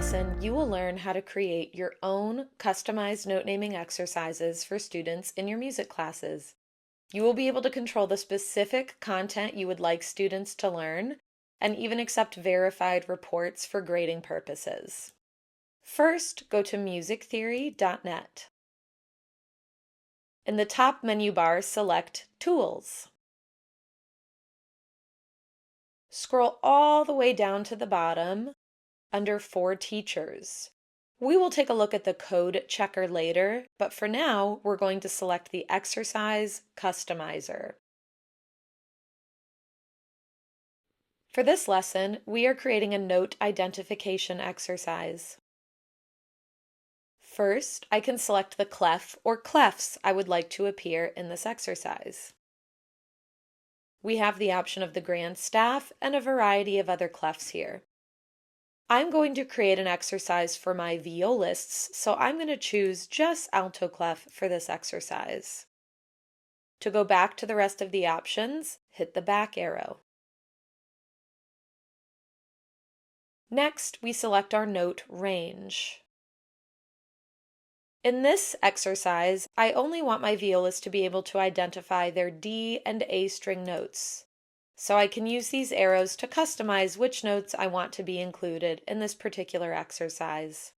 lesson, you will learn how to create your own customized note-naming exercises for students in your music classes. You will be able to control the specific content you would like students to learn and even accept verified reports for grading purposes. First, go to musictheory.net. In the top menu bar, select Tools. Scroll all the way down to the bottom under For Teachers. We will take a look at the code checker later, but for now, we're going to select the Exercise Customizer. For this lesson, we are creating a note identification exercise. First, I can select the clef or clefs I would like to appear in this exercise. We have the option of the grand staff and a variety of other clefs here. I'm going to create an exercise for my violists, so I'm going to choose just alto clef for this exercise. To go back to the rest of the options, hit the back arrow. Next, we select our note range. In this exercise, I only want my violist to be able to identify their D and A string notes. So I can use these arrows to customize which notes I want to be included in this particular exercise.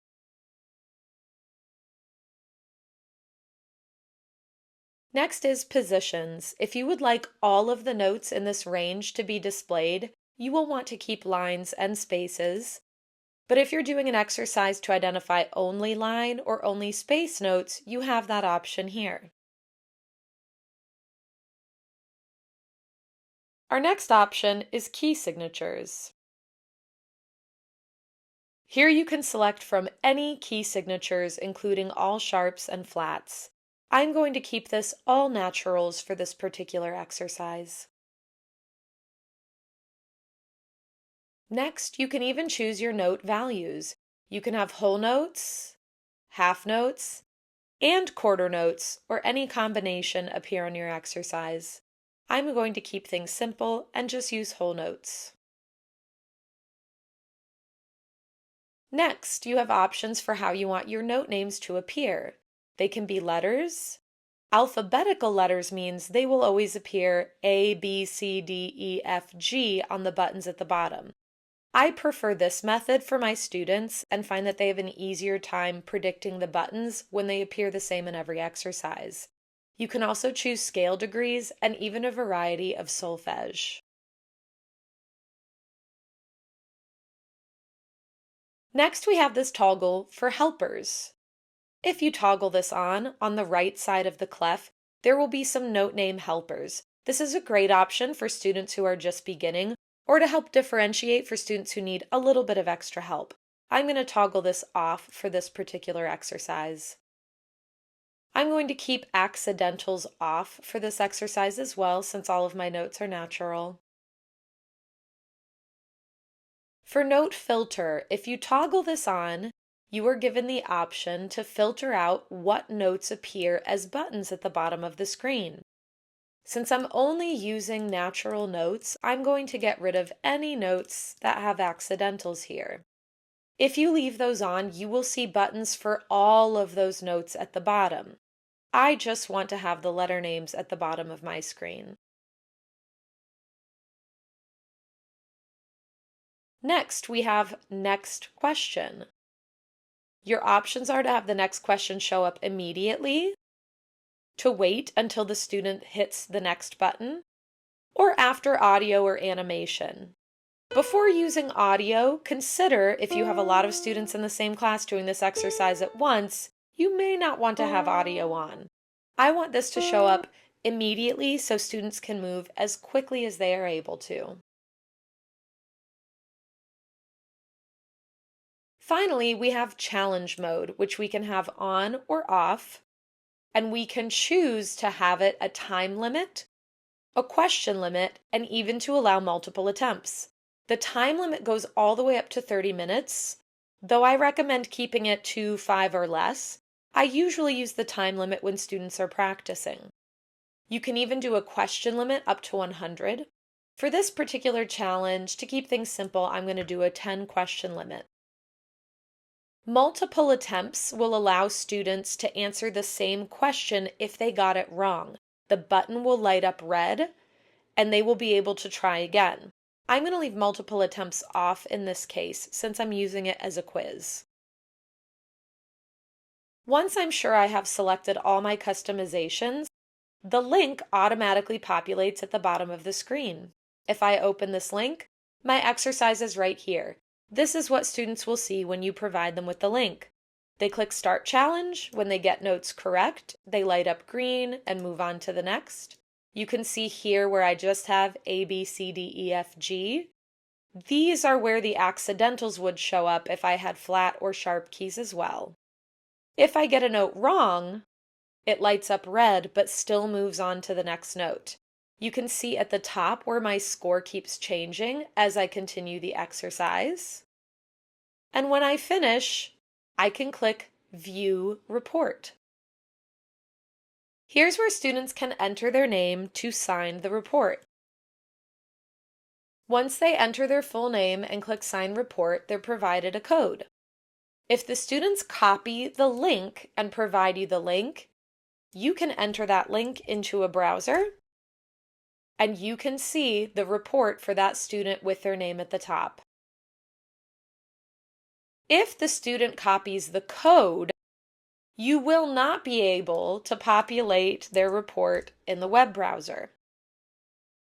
Next is positions. If you would like all of the notes in this range to be displayed, you will want to keep lines and spaces. But if you're doing an exercise to identify only line or only space notes, you have that option here. Our next option is key signatures. Here you can select from any key signatures, including all sharps and flats. I'm going to keep this all naturals for this particular exercise. Next, you can even choose your note values. You can have whole notes, half notes, and quarter notes, or any combination appear on your exercise. I'm going to keep things simple and just use whole notes. Next, you have options for how you want your note names to appear. They can be letters. Alphabetical letters means they will always appear A, B, C, D, E, F, G on the buttons at the bottom. I prefer this method for my students and find that they have an easier time predicting the buttons when they appear the same in every exercise. You can also choose scale degrees and even a variety of solfege. Next, we have this toggle for helpers. If you toggle this on the right side of the clef, there will be some note name helpers. This is a great option for students who are just beginning or to help differentiate for students who need a little bit of extra help. I'm going to toggle this off for this particular exercise. I'm going to keep accidentals off for this exercise as well, since all of my notes are natural. For note filter, if you toggle this on, you are given the option to filter out what notes appear as buttons at the bottom of the screen. Since I'm only using natural notes, I'm going to get rid of any notes that have accidentals here. If you leave those on, you will see buttons for all of those notes at the bottom. I just want to have the letter names at the bottom of my screen. Next, we have Next Question. Your options are to have the next question show up immediately, to wait until the student hits the next button, or after audio or animation. Before using audio, consider if you have a lot of students in the same class doing this exercise at once, you may not want to have audio on. I want this to show up immediately so students can move as quickly as they are able to. Finally, we have challenge mode, which we can have on or off, and we can choose to have it a time limit, a question limit, and even to allow multiple attempts. The time limit goes all the way up to 30 minutes, though I recommend keeping it to 5 or less. I usually use the time limit when students are practicing. You can even do a question limit up to 100. For this particular challenge, to keep things simple, I'm going to do a 10 question limit. Multiple attempts will allow students to answer the same question if they got it wrong. The button will light up red, and they will be able to try again. I'm going to leave multiple attempts off in this case since I'm using it as a quiz. Once I'm sure I have selected all my customizations, the link automatically populates at the bottom of the screen. If I open this link, my exercise is right here. This is what students will see when you provide them with the link. They click Start Challenge. When they get notes correct, they light up green and move on to the next. You can see here where I just have A, B, C, D, E, F, G. These are where the accidentals would show up if I had flat or sharp keys as well. If I get a note wrong, it lights up red but still moves on to the next note. You can see at the top where my score keeps changing as I continue the exercise. And when I finish, I can click View Report. Here's where students can enter their name to sign the report. Once they enter their full name and click Sign Report, they're provided a code. If the students copy the link and provide you the link, you can enter that link into a browser and you can see the report for that student with their name at the top. If the student copies the code, you will not be able to populate their report in the web browser.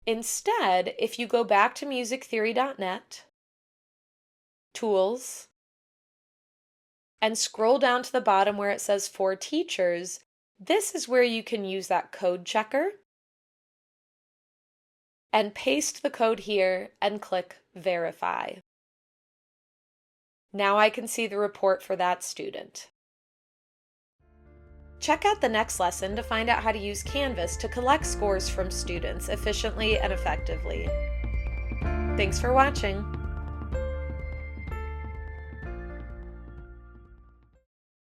Instead, if you go back to musictheory.net, Tools, and scroll down to the bottom where it says For Teachers, this is where you can use that code checker and paste the code here and click Verify. Now I can see the report for that student. Check out the next lesson to find out how to use Canvas to collect scores from students efficiently and effectively. Thanks for watching.